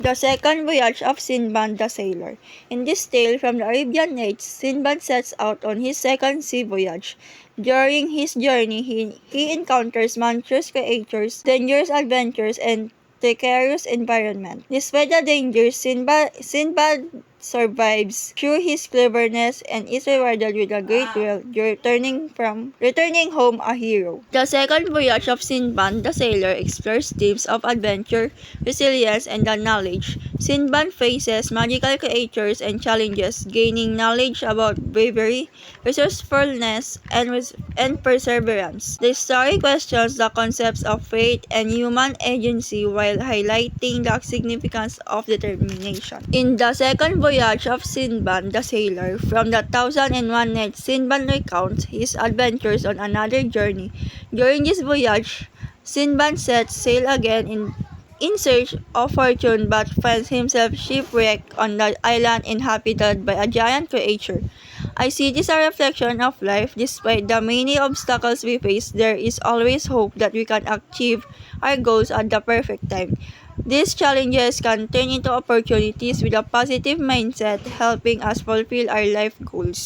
The Second Voyage of Sinbad the Sailor. In this tale from the Arabian Nights, Sinbad sets out on his second sea voyage. During his journey, he encounters monstrous creatures, dangerous adventures, and precarious environment. Despite the dangers, Sinbad survives through his cleverness and is rewarded with a great wealth, returning home a hero. The Second Voyage of Sinbad the Sailor explores themes of adventure, resilience, and the knowledge. Sinbad faces magical creatures and challenges, gaining knowledge about bravery, resourcefulness, and perseverance. The story questions the concepts of fate and human agency while highlighting the significance of determination. In the Second Voyage of Sinbad the Sailor, from the 1001 Nights, Sinbad recounts his adventures on another journey. During this voyage, Sinbad sets sail again in search of fortune but finds himself shipwrecked on the island inhabited by a giant creature. I see this as a reflection of life. Despite the many obstacles we face, there is always hope that we can achieve our goals at the perfect time. These challenges can turn into opportunities with a positive mindset, helping us fulfill our life goals.